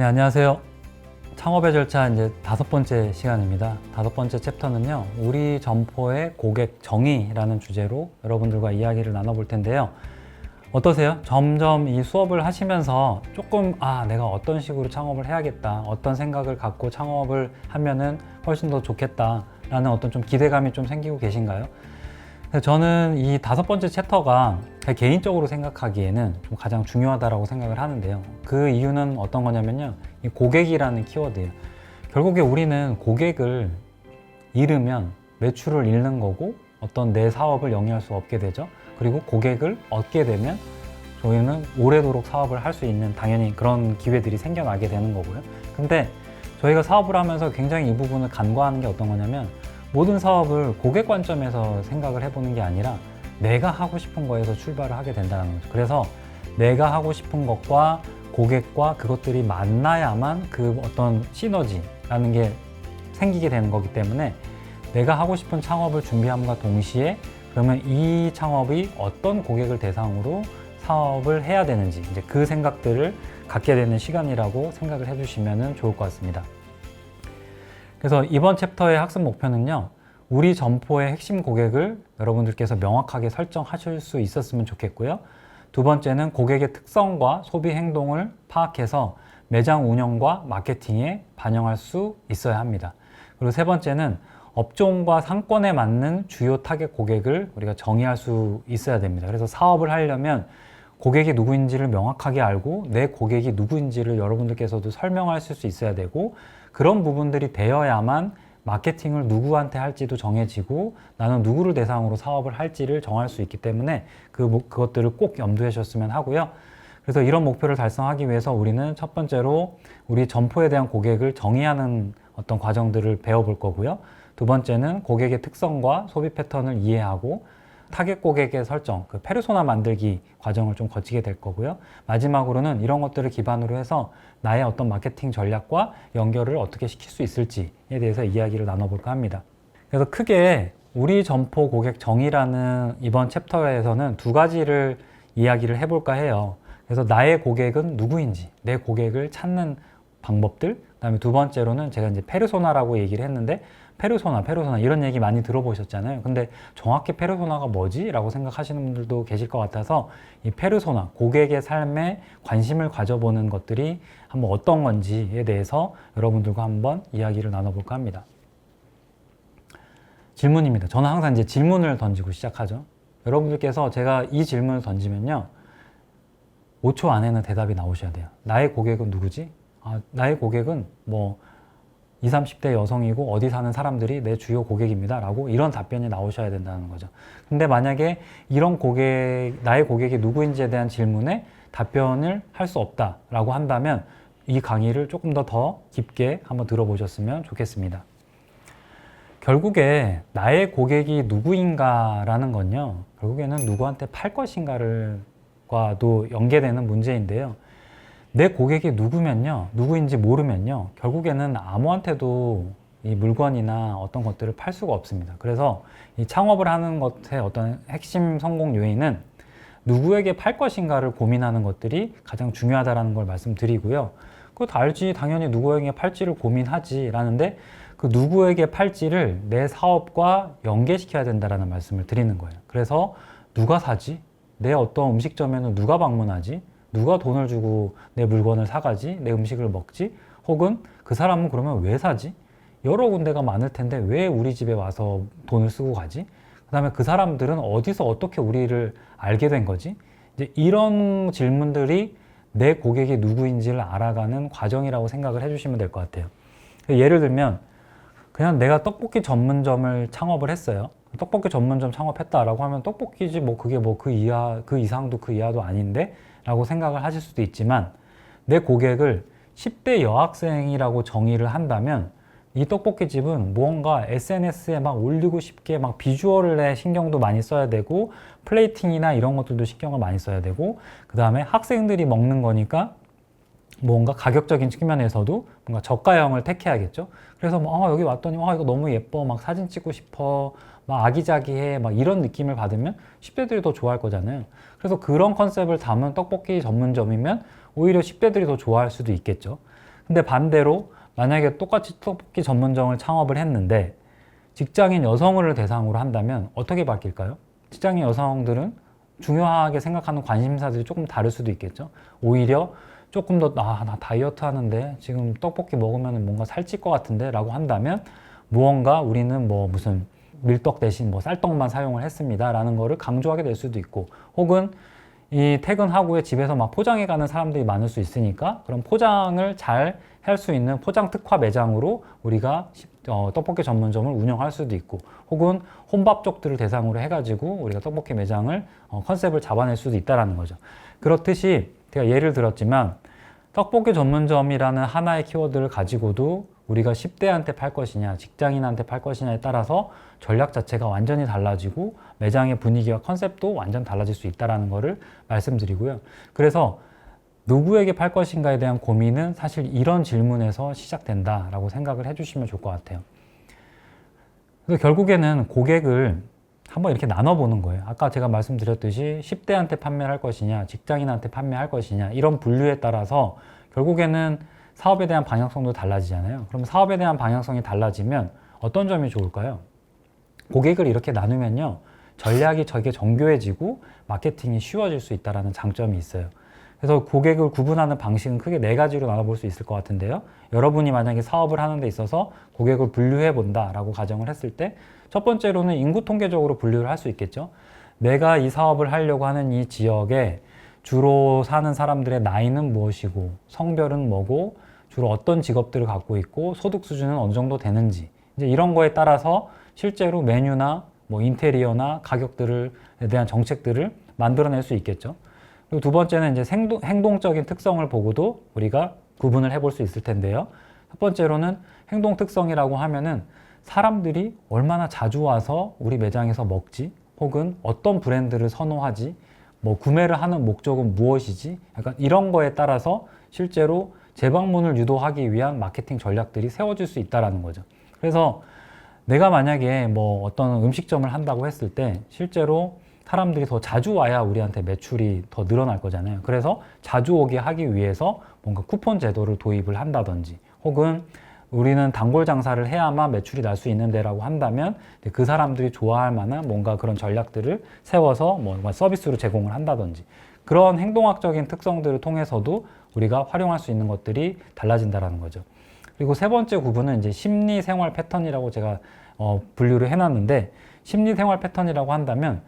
네, 안녕하세요. 창업의 절차 이제 5번째 시간입니다. 5번째 챕터는요, 우리 점포의 고객 정의라는 주제로 여러분들과 이야기를 나눠볼 텐데요. 어떠세요? 점점 이 수업을 하시면서 조금 내가 어떤 식으로 창업을 해야겠다, 어떤 생각을 갖고 창업을 하면은 훨씬 더 좋겠다 라는 어떤 좀 기대감이 좀 생기고 계신가요? 저는 이 5번째 챕터가 개인적으로 생각하기에는 좀 가장 중요하다고 생각을 하는데요. 그 이유는 어떤 거냐면요, 이 고객이라는 키워드예요. 결국에 우리는 고객을 잃으면 매출을 잃는 거고 어떤 내 사업을 영위할 수 없게 되죠. 그리고 고객을 얻게 되면 저희는 오래도록 사업을 할 수 있는 당연히 그런 기회들이 생겨나게 되는 거고요. 근데 저희가 사업을 하면서 굉장히 이 부분을 간과하는 게 어떤 거냐면, 모든 사업을 고객 관점에서 생각을 해보는 게 아니라 내가 하고 싶은 거에서 출발을 하게 된다는 거죠. 그래서 내가 하고 싶은 것과 고객과 그것들이 만나야만 그 어떤 시너지라는 게 생기게 되는 거기 때문에, 내가 하고 싶은 창업을 준비함과 동시에 그러면 이 창업이 어떤 고객을 대상으로 사업을 해야 되는지 이제 그 생각들을 갖게 되는 시간이라고 생각을 해주시면 좋을 것 같습니다. 그래서 이번 챕터의 학습 목표는요, 우리 점포의 핵심 고객을 여러분들께서 명확하게 설정하실 수 있었으면 좋겠고요. 두 번째는 고객의 특성과 소비 행동을 파악해서 매장 운영과 마케팅에 반영할 수 있어야 합니다. 그리고 세 번째는 업종과 상권에 맞는 주요 타겟 고객을 우리가 정의할 수 있어야 됩니다. 그래서 사업을 하려면 고객이 누구인지를 명확하게 알고 내 고객이 누구인지를 여러분들께서도 설명할 수 있어야 되고, 그런 부분들이 되어야만 마케팅을 누구한테 할지도 정해지고 나는 누구를 대상으로 사업을 할지를 정할 수 있기 때문에 그것들을 꼭 염두에 두셨으면 하고요. 그래서 이런 목표를 달성하기 위해서 우리는 첫 번째로 우리 점포에 대한 고객을 정의하는 어떤 과정들을 배워볼 거고요. 두 번째는 고객의 특성과 소비 패턴을 이해하고 타겟 고객의 설정, 그 페르소나 만들기 과정을 좀 거치게 될 거고요. 마지막으로는 이런 것들을 기반으로 해서 나의 어떤 마케팅 전략과 연결을 어떻게 시킬 수 있을지에 대해서 이야기를 나눠볼까 합니다. 그래서 크게 우리 점포 고객 정의라는 이번 챕터에서는 두 가지를 이야기를 해볼까 해요. 그래서 나의 고객은 누구인지, 내 고객을 찾는 방법들, 그다음에 두 번째로는 제가 이제 페르소나라고 얘기를 했는데, 페르소나 이런 얘기 많이 들어보셨잖아요. 근데 정확히 페르소나가 뭐지? 라고 생각하시는 분들도 계실 것 같아서, 이 페르소나, 고객의 삶에 관심을 가져보는 것들이 한번 어떤 건지에 대해서 여러분들과 한번 이야기를 나눠볼까 합니다. 질문입니다. 저는 항상 이제 질문을 던지고 시작하죠. 여러분들께서 제가 이 질문을 던지면요, 5초 안에는 대답이 나오셔야 돼요. 나의 고객은 누구지? 나의 고객은 뭐 20, 30대 여성이고 어디 사는 사람들이 내 주요 고객입니다 라고 이런 답변이 나오셔야 된다는 거죠. 근데 만약에 이런 나의 고객이 누구인지에 대한 질문에 답변을 할 수 없다 라고 한다면 이 강의를 조금 더 깊게 한번 들어보셨으면 좋겠습니다. 결국에 나의 고객이 누구인가 라는 건요, 결국에는 누구한테 팔 것인가과도 연계되는 문제인데요. 내 고객이 누구인지 모르면요, 결국에는 아무한테도 이 물건이나 어떤 것들을 팔 수가 없습니다. 그래서 이 창업을 하는 것의 어떤 핵심 성공 요인은 누구에게 팔 것인가를 고민하는 것들이 가장 중요하다는 걸 말씀드리고요. 그거 다 알지, 당연히 누구에게 팔지를 고민하지 라는데, 그 누구에게 팔지를 내 사업과 연계시켜야 된다는 말씀을 드리는 거예요. 그래서 누가 사지? 내 어떤 음식점에는 누가 방문하지? 누가 돈을 주고 내 물건을 사가지? 내 음식을 먹지? 혹은 그 사람은 그러면 왜 사지? 여러 군데가 많을 텐데 왜 우리 집에 와서 돈을 쓰고 가지? 그 다음에 그 사람들은 어디서 어떻게 우리를 알게 된 거지? 이제 이런 질문들이 내 고객이 누구인지를 알아가는 과정이라고 생각을 해주시면 될 것 같아요. 예를 들면 그냥 내가 떡볶이 전문점을 창업을 했어요. 떡볶이 전문점 창업했다라고 하면 떡볶이지 뭐 그게 뭐 그 이상도 그 이하도 아닌데? 라고 생각을 하실 수도 있지만, 내 고객을 10대 여학생이라고 정의를 한다면 이 떡볶이집은 무언가 SNS에 막 올리고 싶게 막 비주얼에 신경도 많이 써야 되고, 플레이팅이나 이런 것들도 신경을 많이 써야 되고, 그 다음에 학생들이 먹는 거니까 뭔가 가격적인 측면에서도 뭔가 저가형을 택해야겠죠. 그래서 뭐 여기 왔더니 이거 너무 예뻐, 막 사진 찍고 싶어, 막 아기자기해, 막 이런 느낌을 받으면 10대들이 더 좋아할 거잖아요. 그래서 그런 컨셉을 담은 떡볶이 전문점이면 오히려 10대들이 더 좋아할 수도 있겠죠. 근데 반대로 만약에 똑같이 떡볶이 전문점을 창업을 했는데 직장인 여성을 대상으로 한다면 어떻게 바뀔까요? 직장인 여성들은 중요하게 생각하는 관심사들이 조금 다를 수도 있겠죠. 오히려 조금 더, 나 다이어트 하는데 지금 떡볶이 먹으면 뭔가 살찔 것 같은데 라고 한다면 무언가 우리는 뭐 무슨 밀떡 대신 뭐 쌀떡만 사용을 했습니다 라는 거를 강조하게 될 수도 있고, 혹은 이 퇴근하고 집에서 막 포장해 가는 사람들이 많을 수 있으니까 그런 포장을 잘 할 수 있는 포장 특화 매장으로 우리가 떡볶이 전문점을 운영할 수도 있고, 혹은 혼밥족들을 대상으로 해가지고 우리가 떡볶이 매장을 컨셉을 잡아낼 수도 있다는 거죠. 그렇듯이 제가 예를 들었지만 떡볶이 전문점이라는 하나의 키워드를 가지고도 우리가 10대한테 팔 것이냐 직장인한테 팔 것이냐에 따라서 전략 자체가 완전히 달라지고 매장의 분위기와 컨셉도 완전 달라질 수 있다는 것을 말씀드리고요. 그래서 누구에게 팔 것인가에 대한 고민은 사실 이런 질문에서 시작된다라고 생각을 해주시면 좋을 것 같아요. 그래서 결국에는 고객을 한번 이렇게 나눠보는 거예요. 아까 제가 말씀드렸듯이 10대한테 판매할 것이냐 직장인한테 판매할 것이냐 이런 분류에 따라서 결국에는 사업에 대한 방향성도 달라지잖아요. 그럼 사업에 대한 방향성이 달라지면 어떤 점이 좋을까요? 고객을 이렇게 나누면요, 전략이 되게 정교해지고 마케팅이 쉬워질 수 있다는 장점이 있어요. 그래서 고객을 구분하는 방식은 크게 4가지로 나눠볼 수 있을 것 같은데요. 여러분이 만약에 사업을 하는 데 있어서 고객을 분류해 본다라고 가정을 했을 때 첫 번째로는 인구 통계적으로 분류를 할 수 있겠죠. 내가 이 사업을 하려고 하는 이 지역에 주로 사는 사람들의 나이는 무엇이고 성별은 뭐고 주로 어떤 직업들을 갖고 있고 소득 수준은 어느 정도 되는지, 이제 이런 거에 따라서 실제로 메뉴나 뭐 인테리어나 가격들에 대한 정책들을 만들어낼 수 있겠죠. 그리고 두 번째는 이제 행동적인 특성을 보고도 우리가 구분을 해볼 수 있을 텐데요. 첫 번째로는 행동 특성이라고 하면은 사람들이 얼마나 자주 와서 우리 매장에서 먹지, 혹은 어떤 브랜드를 선호하지, 뭐 구매를 하는 목적은 무엇이지, 약간 이런 거에 따라서 실제로 재방문을 유도하기 위한 마케팅 전략들이 세워질 수 있다는 거죠. 그래서 내가 만약에 뭐 어떤 음식점을 한다고 했을 때 실제로 사람들이 더 자주 와야 우리한테 매출이 더 늘어날 거잖아요. 그래서 자주 오게 하기 위해서 뭔가 쿠폰 제도를 도입을 한다든지, 혹은 우리는 단골 장사를 해야만 매출이 날 수 있는데라고 한다면 그 사람들이 좋아할 만한 뭔가 그런 전략들을 세워서 뭔가 서비스로 제공을 한다든지, 그런 행동학적인 특성들을 통해서도 우리가 활용할 수 있는 것들이 달라진다는 거죠. 그리고 세 번째 구분은 이제 심리 생활 패턴이라고 제가 분류를 해놨는데, 심리 생활 패턴이라고 한다면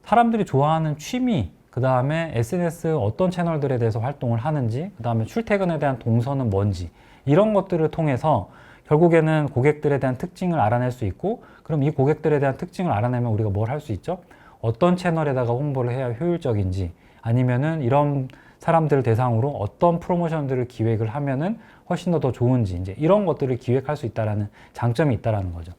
사람들이 좋아하는 취미, 그 다음에 SNS 어떤 채널들에 대해서 활동을 하는지, 그 다음에 출퇴근에 대한 동선은 뭔지, 이런 것들을 통해서 결국에는 고객들에 대한 특징을 알아낼 수 있고, 그럼 이 고객들에 대한 특징을 알아내면 우리가 뭘 할 수 있죠? 어떤 채널에다가 홍보를 해야 효율적인지, 아니면은 이런 사람들을 대상으로 어떤 프로모션들을 기획을 하면은 훨씬 더 좋은지, 이제 이런 것들을 기획할 수 있다라는 장점이 있다라는 거죠.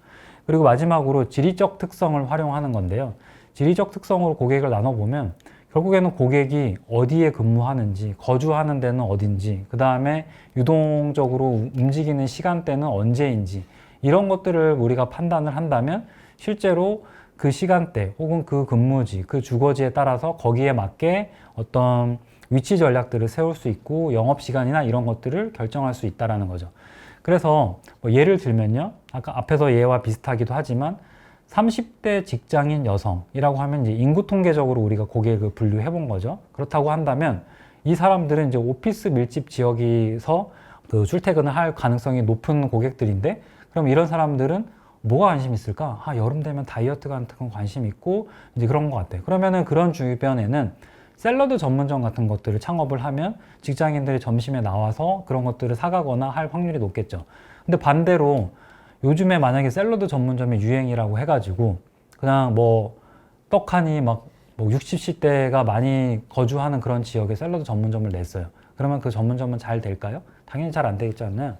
그리고 마지막으로 지리적 특성을 활용하는 건데요. 지리적 특성으로 고객을 나눠보면 결국에는 고객이 어디에 근무하는지, 거주하는 데는 어딘지, 그 다음에 유동적으로 움직이는 시간대는 언제인지, 이런 것들을 우리가 판단을 한다면 실제로 그 시간대 혹은 그 근무지, 그 주거지에 따라서 거기에 맞게 어떤 위치 전략들을 세울 수 있고 영업시간이나 이런 것들을 결정할 수 있다는 거죠. 그래서 뭐 예를 들면요, 아까 앞에서 예와 비슷하기도 하지만 30대 직장인 여성이라고 하면 이제 인구 통계적으로 우리가 고객을 분류해 본 거죠. 그렇다고 한다면 이 사람들은 이제 오피스 밀집 지역에서 그 출퇴근을 할 가능성이 높은 고객들인데, 그럼 이런 사람들은 뭐가 관심 있을까? 여름 되면 다이어트 같은 건 관심 있고 이제 그런 것 같아요. 그러면은 그런 주변에는 샐러드 전문점 같은 것들을 창업을 하면 직장인들이 점심에 나와서 그런 것들을 사가거나 할 확률이 높겠죠. 근데 반대로 요즘에 만약에 샐러드 전문점이 유행이라고 해가지고 그냥 뭐 떡하니 막 뭐 60, 10대가 많이 거주하는 그런 지역에 샐러드 전문점을 냈어요. 그러면 그 전문점은 잘 될까요? 당연히 잘 안 되겠지 않나요?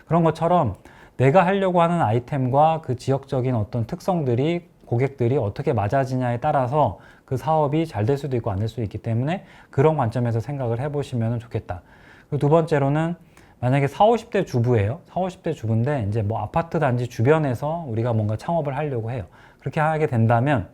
그런 것처럼 내가 하려고 하는 아이템과 그 지역적인 어떤 특성들이 고객들이 어떻게 맞아지냐에 따라서 그 사업이 잘 될 수도 있고 안 될 수도 있기 때문에 그런 관점에서 생각을 해보시면 좋겠다. 그리고 두 번째로는 만약에 40, 50대 주부예요. 40, 50대 주부인데 이제 뭐 아파트 단지 주변에서 우리가 뭔가 창업을 하려고 해요. 그렇게 하게 된다면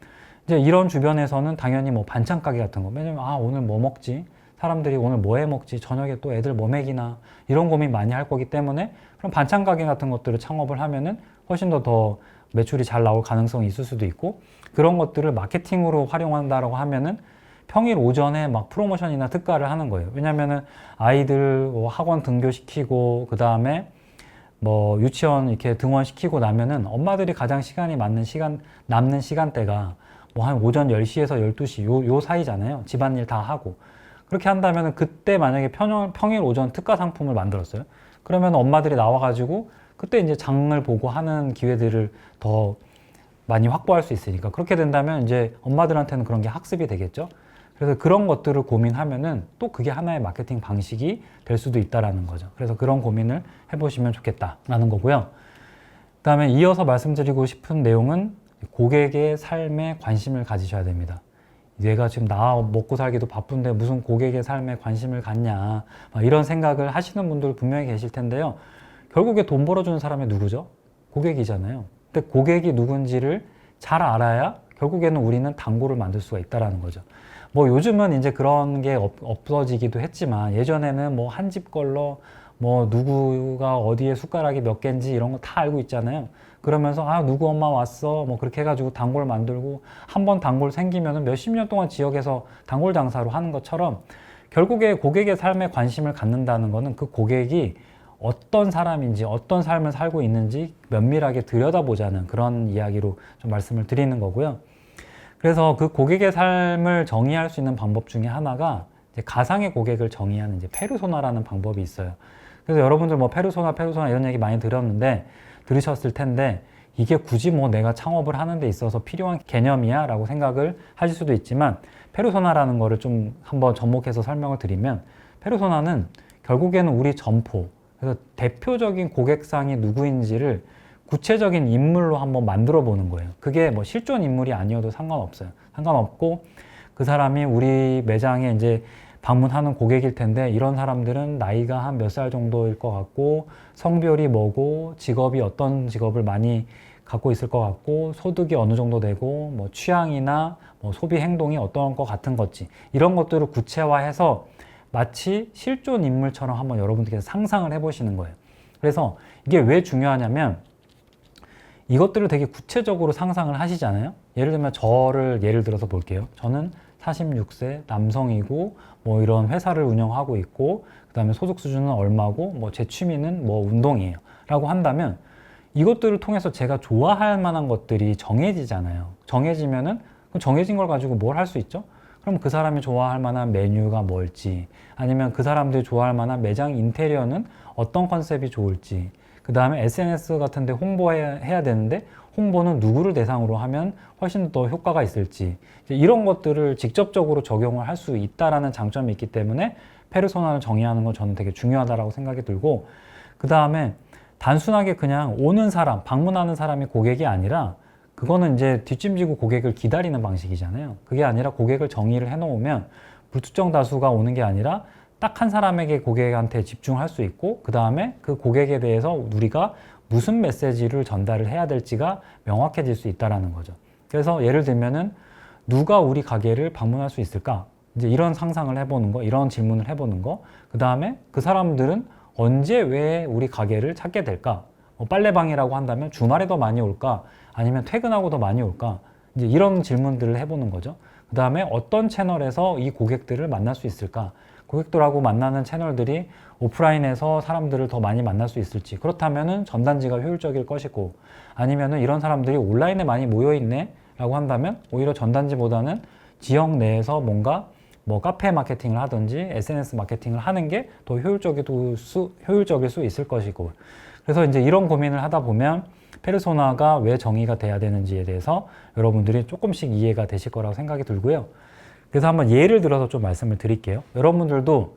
이제 이런 주변에서는 당연히 뭐 반찬 가게 같은 거, 왜냐면 오늘 뭐 먹지? 사람들이 오늘 뭐 해 먹지? 저녁에 또 애들 뭐 먹이나? 이런 고민 많이 할 거기 때문에 그럼 반찬 가게 같은 것들을 창업을 하면은 훨씬 더 매출이 잘 나올 가능성이 있을 수도 있고, 그런 것들을 마케팅으로 활용한다라고 하면은 평일 오전에 막 프로모션이나 특가를 하는 거예요. 왜냐면은 아이들 학원 등교시키고 그 다음에 뭐 유치원 이렇게 등원시키고 나면은 엄마들이 가장 시간이 남는 시간대가 뭐 한 오전 10시에서 12시 요 사이잖아요. 집안일 다 하고. 그렇게 한다면은 그때 만약에 평일 오전 특가 상품을 만들었어요. 그러면 엄마들이 나와가지고 그때 이제 장을 보고 하는 기회들을 더 많이 확보할 수 있으니까, 그렇게 된다면 이제 엄마들한테는 그런 게 학습이 되겠죠. 그래서 그런 것들을 고민하면은 또 그게 하나의 마케팅 방식이 될 수도 있다라는 거죠. 그래서 그런 고민을 해보시면 좋겠다라는 거고요. 그다음에 이어서 말씀드리고 싶은 내용은 고객의 삶에 관심을 가지셔야 됩니다. 내가 지금 나 먹고 살기도 바쁜데 무슨 고객의 삶에 관심을 갖냐, 이런 생각을 하시는 분들 분명히 계실 텐데요. 결국에 돈 벌어주는 사람이 누구죠? 고객이잖아요. 근데 고객이 누군지를 잘 알아야 결국에는 우리는 단골을 만들 수가 있다라는 거죠. 뭐 요즘은 이제 그런 게 없어지기도 했지만, 예전에는 뭐 한 집 걸러 뭐 누구가 어디에 숟가락이 몇 개인지 이런 거 다 알고 있잖아요. 그러면서 누구 엄마 왔어 뭐 그렇게 해가지고 단골 만들고, 한 번 단골 생기면은 몇십 년 동안 지역에서 단골 장사로 하는 것처럼, 결국에 고객의 삶에 관심을 갖는다는 거는 그 고객이 어떤 사람인지 어떤 삶을 살고 있는지 면밀하게 들여다보자는 그런 이야기로 좀 말씀을 드리는 거고요. 그래서 그 고객의 삶을 정의할 수 있는 방법 중에 하나가 이제 가상의 고객을 정의하는 이제 페르소나라는 방법이 있어요. 그래서 여러분들 뭐 페르소나 이런 얘기 많이 들으셨을 텐데, 이게 굳이 뭐 내가 창업을 하는 데 있어서 필요한 개념이야 라고 생각을 하실 수도 있지만, 페르소나라는 거를 좀 한번 접목해서 설명을 드리면, 페르소나는 결국에는 우리 점포, 그래서 대표적인 고객상이 누구인지를 구체적인 인물로 한번 만들어 보는 거예요. 그게 뭐 실존 인물이 아니어도 상관없어요. 상관없고, 그 사람이 우리 매장에 이제 방문하는 고객일 텐데, 이런 사람들은 나이가 한 몇 살 정도일 것 같고, 성별이 뭐고, 직업이 어떤 직업을 많이 갖고 있을 것 같고, 소득이 어느 정도 되고, 뭐 취향이나 뭐 소비 행동이 어떤 것 같은 건지, 이런 것들을 구체화해서 마치 실존 인물처럼 한번 여러분들께서 상상을 해보시는 거예요. 그래서 이게 왜 중요하냐면, 이것들을 되게 구체적으로 상상을 하시잖아요. 예를 들면 저를 예를 들어서 볼게요. 저는 46세 남성이고 뭐 이런 회사를 운영하고 있고, 그 다음에 소득 수준은 얼마고, 뭐 제 취미는 뭐 운동이에요 라고 한다면, 이것들을 통해서 제가 좋아할 만한 것들이 정해지잖아요. 정해지면은 그럼 정해진 걸 가지고 뭘 할 수 있죠? 그럼 그 사람이 좋아할 만한 메뉴가 뭘지, 아니면 그 사람들이 좋아할 만한 매장 인테리어는 어떤 컨셉이 좋을지, 그 다음에 SNS 같은 데 홍보해야 되는데 홍보는 누구를 대상으로 하면 훨씬 더 효과가 있을지, 이런 것들을 직접적으로 적용을 할 수 있다라는 장점이 있기 때문에 페르소나를 정의하는 건 저는 되게 중요하다고 생각이 들고, 그 다음에 단순하게 그냥 오는 사람, 방문하는 사람이 고객이 아니라, 그거는 이제 뒷짐지고 고객을 기다리는 방식이잖아요. 그게 아니라 고객을 정의를 해놓으면 불특정 다수가 오는 게 아니라 딱 한 사람에게 고객한테 집중할 수 있고, 그 다음에 그 고객에 대해서 우리가 무슨 메시지를 전달을 해야 될지가 명확해질 수 있다는 거죠. 그래서 예를 들면은 누가 우리 가게를 방문할 수 있을까? 이제 이런 상상을 해보는 거, 이런 질문을 해보는 거, 그 다음에 그 사람들은 언제 왜 우리 가게를 찾게 될까? 뭐 빨래방이라고 한다면 주말에 더 많이 올까? 아니면 퇴근하고 더 많이 올까? 이제 이런 질문들을 해보는 거죠. 그 다음에 어떤 채널에서 이 고객들을 만날 수 있을까? 고객들하고 만나는 채널들이 오프라인에서 사람들을 더 많이 만날 수 있을지, 그렇다면은 전단지가 효율적일 것이고, 아니면은 이런 사람들이 온라인에 많이 모여 있네 라고 한다면 오히려 전단지보다는 지역 내에서 뭔가 뭐 카페 마케팅을 하든지 SNS 마케팅을 하는 게 더 효율적일 수 있을 것이고. 그래서 이제 이런 고민을 하다 보면 페르소나가 왜 정의가 돼야 되는지에 대해서 여러분들이 조금씩 이해가 되실 거라고 생각이 들고요. 그래서 한번 예를 들어서 좀 말씀을 드릴게요. 여러분들도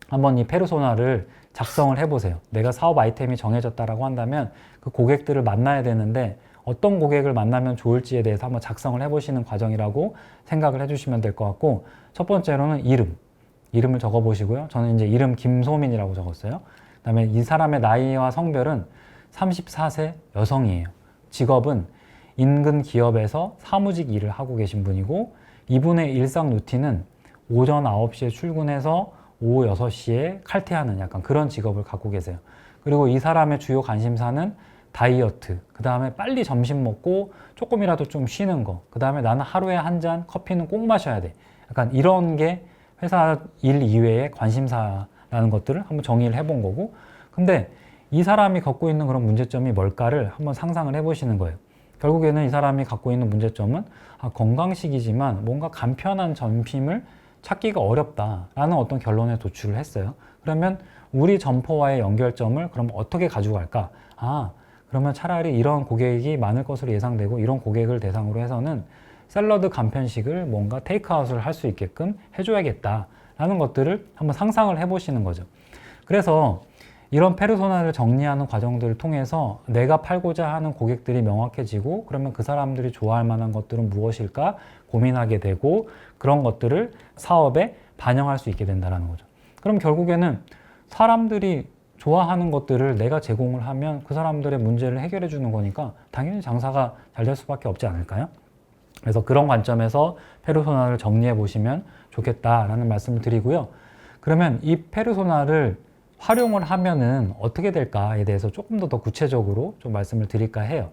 한번 이 페르소나를 작성을 해보세요. 내가 사업 아이템이 정해졌다라고 한다면 그 고객들을 만나야 되는데 어떤 고객을 만나면 좋을지에 대해서 한번 작성을 해보시는 과정이라고 생각을 해주시면 될 것 같고, 첫 번째로는 이름을 적어보시고요. 저는 이제 이름 김소민이라고 적었어요. 그 다음에 이 사람의 나이와 성별은 34세 여성이에요. 직업은 인근 기업에서 사무직 일을 하고 계신 분이고, 이분의 일상 루틴은 오전 9시에 출근해서 오후 6시에 칼퇴하는 약간 그런 직업을 갖고 계세요. 그리고 이 사람의 주요 관심사는 다이어트, 그 다음에 빨리 점심 먹고 조금이라도 좀 쉬는 거, 그 다음에 나는 하루에 한 잔 커피는 꼭 마셔야 돼. 약간 이런 게 회사 일 이외의 관심사라는 것들을 한번 정의를 해본 거고, 근데 이 사람이 갖고 있는 그런 문제점이 뭘까를 한번 상상을 해보시는 거예요. 결국에는 이 사람이 갖고 있는 문제점은 건강식이지만 뭔가 간편한 점심을 찾기가 어렵다라는 어떤 결론에 도출을 했어요. 그러면 우리 점포와의 연결점을 그럼 어떻게 가져갈까? 그러면 차라리 이런 고객이 많을 것으로 예상되고 이런 고객을 대상으로 해서는 샐러드 간편식을 뭔가 테이크아웃을 할 수 있게끔 해줘야겠다라는 것들을 한번 상상을 해보시는 거죠. 그래서 이런 페르소나를 정리하는 과정들을 통해서 내가 팔고자 하는 고객들이 명확해지고 그러면 그 사람들이 좋아할 만한 것들은 무엇일까 고민하게 되고 그런 것들을 사업에 반영할 수 있게 된다는 거죠. 그럼 결국에는 사람들이 좋아하는 것들을 내가 제공을 하면 그 사람들의 문제를 해결해 주는 거니까 당연히 장사가 잘 될 수밖에 없지 않을까요? 그래서 그런 관점에서 페르소나를 정리해 보시면 좋겠다라는 말씀을 드리고요. 그러면 이 페르소나를 활용을 하면은 어떻게 될까에 대해서 조금 더 구체적으로 좀 말씀을 드릴까 해요.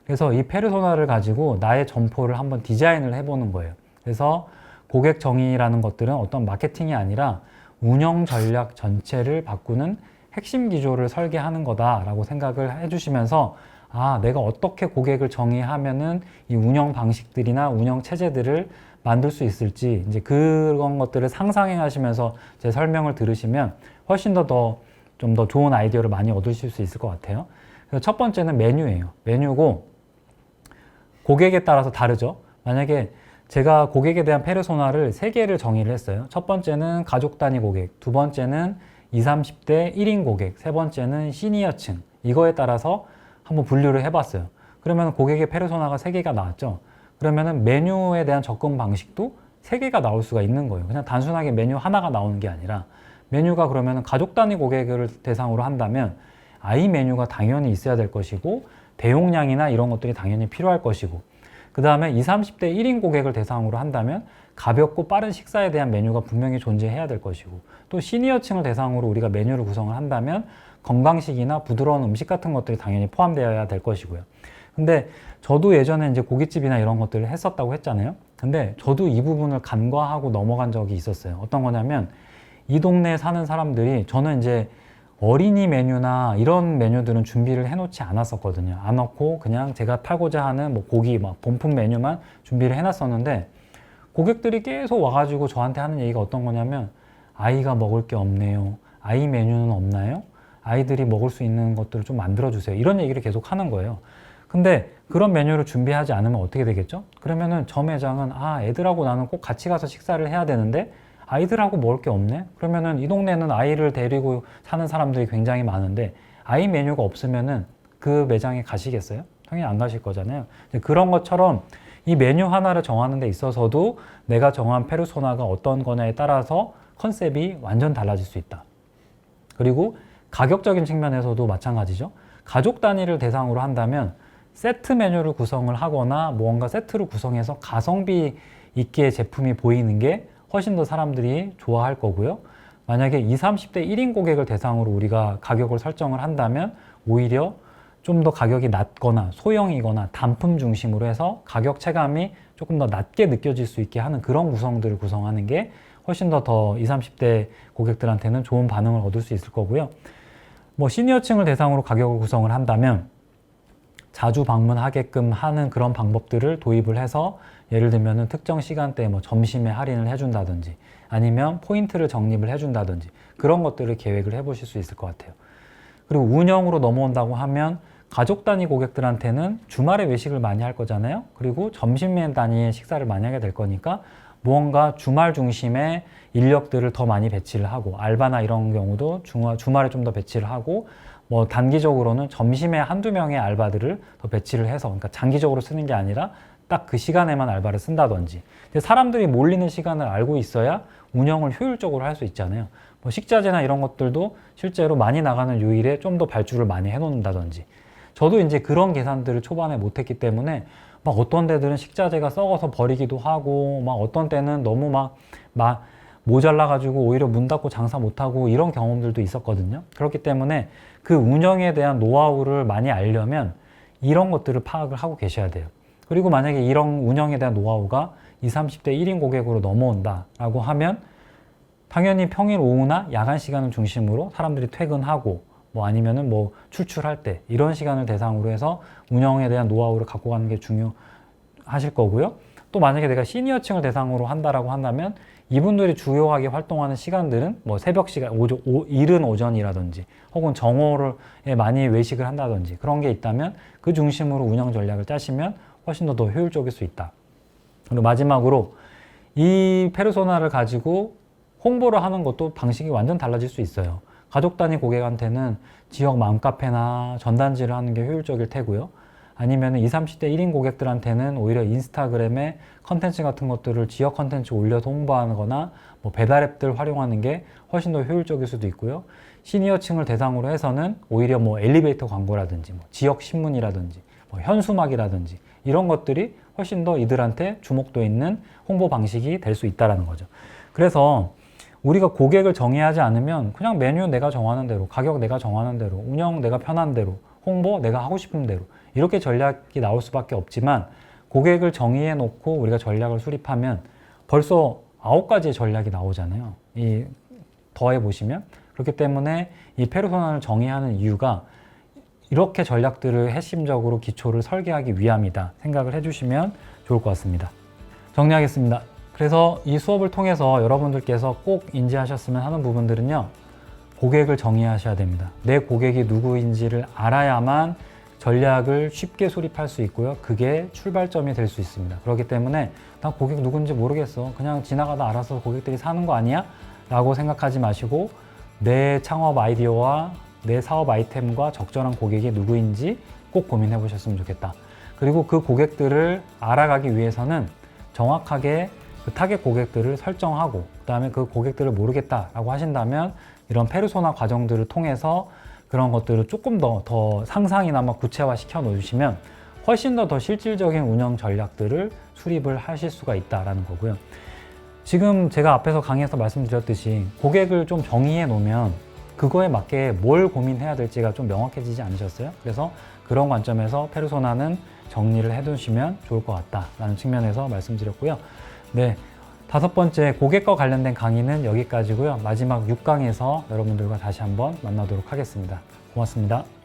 그래서 이 페르소나를 가지고 나의 점포를 한번 디자인을 해보는 거예요. 그래서 고객 정의라는 것들은 어떤 마케팅이 아니라 운영 전략 전체를 바꾸는 핵심 기조를 설계하는 거다라고 생각을 해주시면서 내가 어떻게 고객을 정의하면은 이 운영 방식들이나 운영 체제들을 만들 수 있을지 이제 그런 것들을 상상해 하시면서 제 설명을 들으시면 훨씬 좀 더 좋은 아이디어를 많이 얻으실 수 있을 것 같아요. 그래서 첫 번째는 메뉴예요. 메뉴고 고객에 따라서 다르죠. 만약에 제가 고객에 대한 페르소나를 3개를 정의를 했어요. 첫 번째는 가족 단위 고객, 두 번째는 20, 30대 1인 고객, 세 번째는 시니어층. 이거에 따라서 한번 분류를 해봤어요. 그러면 고객의 페르소나가 3개가 나왔죠. 그러면은 메뉴에 대한 접근 방식도 3개가 나올 수가 있는 거예요. 그냥 단순하게 메뉴 하나가 나오는 게 아니라 메뉴가 그러면 가족 단위 고객을 대상으로 한다면 아이 메뉴가 당연히 있어야 될 것이고 대용량이나 이런 것들이 당연히 필요할 것이고 그 다음에 20, 30대 1인 고객을 대상으로 한다면 가볍고 빠른 식사에 대한 메뉴가 분명히 존재해야 될 것이고 또 시니어층을 대상으로 우리가 메뉴를 구성을 한다면 건강식이나 부드러운 음식 같은 것들이 당연히 포함되어야 될 것이고요. 근데 저도 예전에 이제 고깃집이나 이런 것들을 했었다고 했잖아요. 근데 저도 이 부분을 간과하고 넘어간 적이 있었어요. 어떤 거냐면 이 동네에 사는 사람들이 저는 이제 어린이 메뉴나 이런 메뉴들은 준비를 해놓지 않았었거든요. 안 넣고 그냥 제가 팔고자 하는 뭐 고기 막 본품 메뉴만 준비를 해놨었는데 고객들이 계속 와가지고 저한테 하는 얘기가 어떤 거냐면 아이가 먹을 게 없네요. 아이 메뉴는 없나요? 아이들이 먹을 수 있는 것들을 좀 만들어주세요. 이런 얘기를 계속 하는 거예요. 근데 그런 메뉴를 준비하지 않으면 어떻게 되겠죠? 그러면은 저 매장은 애들하고 나는 꼭 같이 가서 식사를 해야 되는데 아이들하고 먹을 게 없네? 그러면은 이 동네는 아이를 데리고 사는 사람들이 굉장히 많은데 아이 메뉴가 없으면은 그 매장에 가시겠어요? 당연히 안 가실 거잖아요. 그런 것처럼 이 메뉴 하나를 정하는 데 있어서도 내가 정한 페르소나가 어떤 거냐에 따라서 컨셉이 완전 달라질 수 있다. 그리고 가격적인 측면에서도 마찬가지죠. 가족 단위를 대상으로 한다면 세트 메뉴를 구성을 하거나 무언가 세트를 구성해서 가성비 있게 제품이 보이는 게 훨씬 더 사람들이 좋아할 거고요. 만약에 20, 30대 1인 고객을 대상으로 우리가 가격을 설정을 한다면 오히려 좀 더 가격이 낮거나 소형이거나 단품 중심으로 해서 가격 체감이 조금 더 낮게 느껴질 수 있게 하는 그런 구성들을 구성하는 게 훨씬 더 20, 30대 고객들한테는 좋은 반응을 얻을 수 있을 거고요. 뭐 시니어층을 대상으로 가격을 구성을 한다면 자주 방문하게끔 하는 그런 방법들을 도입을 해서 예를 들면 특정 시간대에 뭐 점심에 할인을 해준다든지 아니면 포인트를 적립을 해준다든지 그런 것들을 계획을 해보실 수 있을 것 같아요. 그리고 운영으로 넘어온다고 하면 가족 단위 고객들한테는 주말에 외식을 많이 할 거잖아요. 그리고 점심 단위의 식사를 많이 하게 될 거니까 무언가 주말 중심의 인력들을 더 많이 배치를 하고 알바나 이런 경우도 주말에 좀 더 배치를 하고 뭐 단기적으로는 점심에 한두 명의 알바들을 더 배치를 해서 그러니까 장기적으로 쓰는 게 아니라 딱 그 시간에만 알바를 쓴다든지 사람들이 몰리는 시간을 알고 있어야 운영을 효율적으로 할 수 있잖아요. 뭐 식자재나 이런 것들도 실제로 많이 나가는 요일에 좀 더 발주를 많이 해놓는다든지 저도 이제 그런 계산들을 초반에 못했기 때문에 막 어떤 데들은 식자재가 썩어서 버리기도 하고 막 어떤 때는 너무 막 모자라가지고 오히려 문 닫고 장사 못하고 이런 경험들도 있었거든요. 그렇기 때문에 그 운영에 대한 노하우를 많이 알려면 이런 것들을 파악을 하고 계셔야 돼요. 그리고 만약에 이런 운영에 대한 노하우가 20, 30대 1인 고객으로 넘어온다라고 하면 당연히 평일 오후나 야간 시간을 중심으로 사람들이 퇴근하고 뭐 아니면은 뭐 출출할 때 이런 시간을 대상으로 해서 운영에 대한 노하우를 갖고 가는 게 중요하실 거고요. 또 만약에 내가 시니어층을 대상으로 한다라고 한다면 이분들이 주요하게 활동하는 시간들은 뭐 새벽 시간, 이른 오전이라든지 혹은 정오에 많이 외식을 한다든지 그런 게 있다면 그 중심으로 운영 전략을 짜시면 훨씬 더 효율적일 수 있다. 그리고 마지막으로 이 페르소나를 가지고 홍보를 하는 것도 방식이 완전 달라질 수 있어요. 가족 단위 고객한테는 지역 맘카페나 전단지를 하는 게 효율적일 테고요. 아니면 20, 30대 1인 고객들한테는 오히려 인스타그램에 컨텐츠 같은 것들을 지역 컨텐츠 올려서 홍보하거나 뭐 배달앱들 활용하는 게 훨씬 더 효율적일 수도 있고요. 시니어층을 대상으로 해서는 오히려 뭐 엘리베이터 광고라든지 뭐 지역 신문이라든지 뭐 현수막이라든지 이런 것들이 훨씬 더 이들한테 주목도 있는 홍보 방식이 될 수 있다는 거죠. 그래서 우리가 고객을 정의하지 않으면 그냥 메뉴 내가 정하는 대로, 가격 내가 정하는 대로, 운영 내가 편한 대로, 홍보 내가 하고 싶은 대로 이렇게 전략이 나올 수밖에 없지만 고객을 정의해 놓고 우리가 전략을 수립하면 벌써 9가지의 전략이 나오잖아요. 더해 보시면. 그렇기 때문에 이 페르소나를 정의하는 이유가 이렇게 전략들을 핵심적으로 기초를 설계하기 위함이다 생각을 해주시면 좋을 것 같습니다. 정리하겠습니다. 그래서 이 수업을 통해서 여러분들께서 꼭 인지하셨으면 하는 부분들은요, 고객을 정의하셔야 됩니다. 내 고객이 누구인지를 알아야만 전략을 쉽게 수립할 수 있고요. 그게 출발점이 될 수 있습니다. 그렇기 때문에 나 고객 누군지 모르겠어. 그냥 지나가다 알아서 고객들이 사는 거 아니야? 라고 생각하지 마시고 내 창업 아이디어와 내 사업 아이템과 적절한 고객이 누구인지 꼭 고민해 보셨으면 좋겠다. 그리고 그 고객들을 알아가기 위해서는 정확하게 그 타겟 고객들을 설정하고 그 다음에 그 고객들을 모르겠다라고 하신다면 이런 페르소나 과정들을 통해서 그런 것들을 조금 더 상상이나마 구체화 시켜 놓으시면 훨씬 더 실질적인 운영 전략들을 수립을 하실 수가 있다라는 거고요. 지금 제가 앞에서 강의에서 말씀드렸듯이 고객을 좀 정의해 놓으면 그거에 맞게 뭘 고민해야 될지가 좀 명확해지지 않으셨어요? 그래서 그런 관점에서 페르소나는 정리를 해 두시면 좋을 것 같다라는 측면에서 말씀드렸고요. 네, 5번째 고객과 관련된 강의는 여기까지고요. 마지막 6강에서 여러분들과 다시 한번 만나도록 하겠습니다. 고맙습니다.